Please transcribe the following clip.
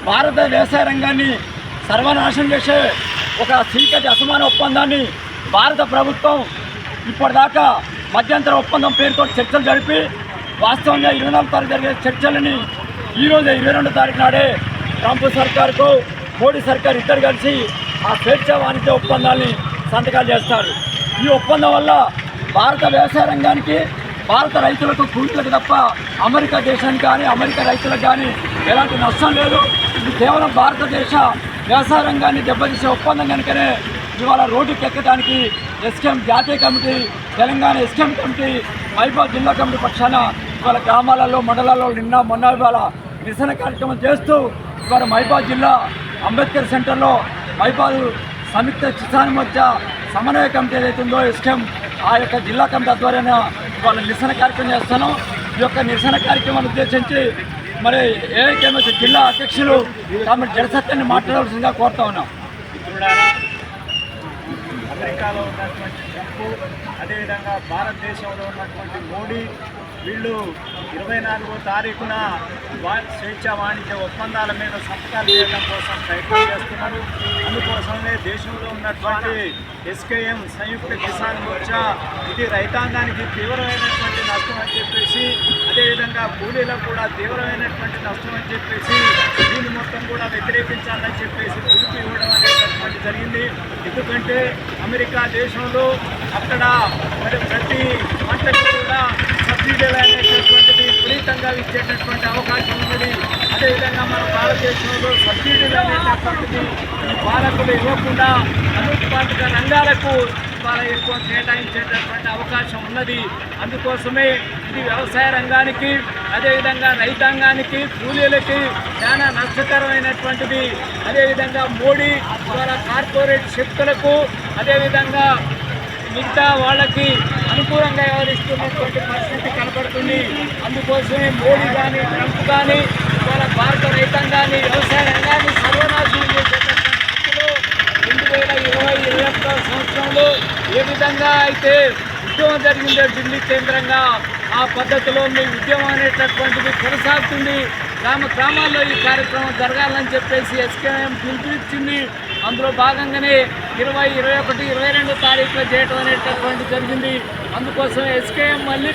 భారత వ్యవసాయ రంగాన్ని సర్వనాశనం చేసే ఒక చీకటి అసమాన ఒప్పందాన్ని భారత ప్రభుత్వం ఇప్పటిదాకా మధ్యంతర ఒప్పందం పేరుతో చర్చలు జరిపి వాస్తవంగా 24 తారీఖు జరిగే చర్చలని ఈరోజు 22 తారీఖు నాడే ట్రంప్ సర్కారుకు మోడీ సర్కారు ఇద్దరు కలిసి ఆ స్వేచ్ఛ వాణిజ్య ఒప్పందాన్ని సంతకాలు చేస్తారు. ఈ ఒప్పందం వల్ల భారత వ్యవసాయ రంగానికి, భారత రైతులకు, కూలీలకు తప్ప అమెరికా దేశానికి కానీ అమెరికా రైతులకు కానీ ఎలాంటి నష్టం లేదు. ఇది కేవలం భారతదేశ వ్యవసాయ రంగాన్ని దెబ్బతీసే ఒప్పందం కనుకనే ఇవాళ రోడ్డుకి ఎక్కడానికి ఎస్కేఎం జాతీయ committee, Telangana SKM committee, Mahabubabad జిల్లా కమిటీ పక్షాన ఇవాళ గ్రామాలలో, మండలాల్లో మొన్న ఇవాళ నిరసన కార్యక్రమం చేస్తూ ఇవాళ మహబూబాబాద్ జిల్లా అంబేద్కర్ సెంటర్లో మహబూబాబాద్ సంయుక్త కిసాన్ మోర్చా సమన్వయ కమిటీ ఏదైతుందో ఎస్కేఎం ఆ యొక్క జిల్లా కమిటీ ఆధ్వర్యాన ఇవాళ నిరసన కార్యక్రమం చేస్తాను. ఈ యొక్క నిరసన కార్యక్రమాన్ని ఉద్దేశించి మరి ఏఐకేఎంఎస్ జిల్లా అధ్యక్షులు తమ జనసత్యాన్ని మాట్లాడవలసిందిగా కోరుతా ఉన్నాం. అమెరికాలో ఉన్నటువంటి ట్రంప్, అదేవిధంగా భారతదేశంలో ఉన్నటువంటి మోడీ, వీళ్ళు 24వ తారీఖున స్వేచ్ఛ వాణిజ్య ఒప్పందాల మీద సంతకాలు చేయడం కోసం ప్రయత్నం చేస్తున్నారు. అందుకోసమే దేశంలో ఉన్నటువంటి ఎస్కేఎం సంయుక్త కిసాన్ మోర్చా ఇది రైతాంగానికి తీవ్రమైనటువంటి నష్టం అని చెప్పేసి, అదేవిధంగా కూలీలకు కూడా తీవ్రమైనటువంటి నష్టం అని చెప్పేసి దీన్ని మొత్తం కూడా వ్యతిరేకించాలని చెప్పేసి పిలుపు ఇవ్వడం అనేటటువంటి జరిగింది. ఎందుకంటే అమెరికా దేశంలో అక్కడ మరి ప్రతి పంటకు కూడా సబ్సిడీలు అనేటటువంటిది విపరీతంగా ఇచ్చేటటువంటి అవకాశం ఉన్నది. అదేవిధంగా మన భారతదేశంలో సబ్సిడీలు అనేటటువంటిది ఈ పాలకులు ఇవ్వకుండా అనుత్పాదక రంగాలకు వాళ్ళ ఎక్కువ కేటాయించేటటువంటి అవకాశం ఉన్నది. అందుకోసమే ఇది వ్యవసాయ రంగానికి, అదేవిధంగా రైతాంగానికి, కూలీలకి చాలా నష్టకరమైనటువంటిది. అదేవిధంగా మోడీ ద్వారా కార్పొరేట్ శక్తులకు, అదేవిధంగా మిగతా వాళ్ళకి అనుకూలంగా వ్యవహరిస్తున్నటువంటి పరిస్థితి కనపడుతుంది. అందుకోసమే మోడీ కానీ, ట్రంప్ కానీ ఇవాళ భారత రైతాంగాన్ని, వ్యవసాయ రంగాన్ని సర్వనాశనం చేసేటటువంటి స్థితిలో 2020-21 సంవత్సరంలో ఏ విధంగా అయితే ఉద్యమం జరిగిందో ఢిల్లీ కేంద్రంగా, ఆ పద్ధతిలో మీ ఉద్యమం అనేటటువంటిది కొనసాగుతుంది. గ్రామాల్లో ఈ కార్యక్రమం జరగాలని చెప్పేసి ఎస్కేఎం పిలుపునిచ్చింది. అందులో భాగంగానే 20, 21, 22 తారీఖులో చేయటం అనేటటువంటి జరిగింది. అందుకోసం ఎస్కేఎం మళ్ళీ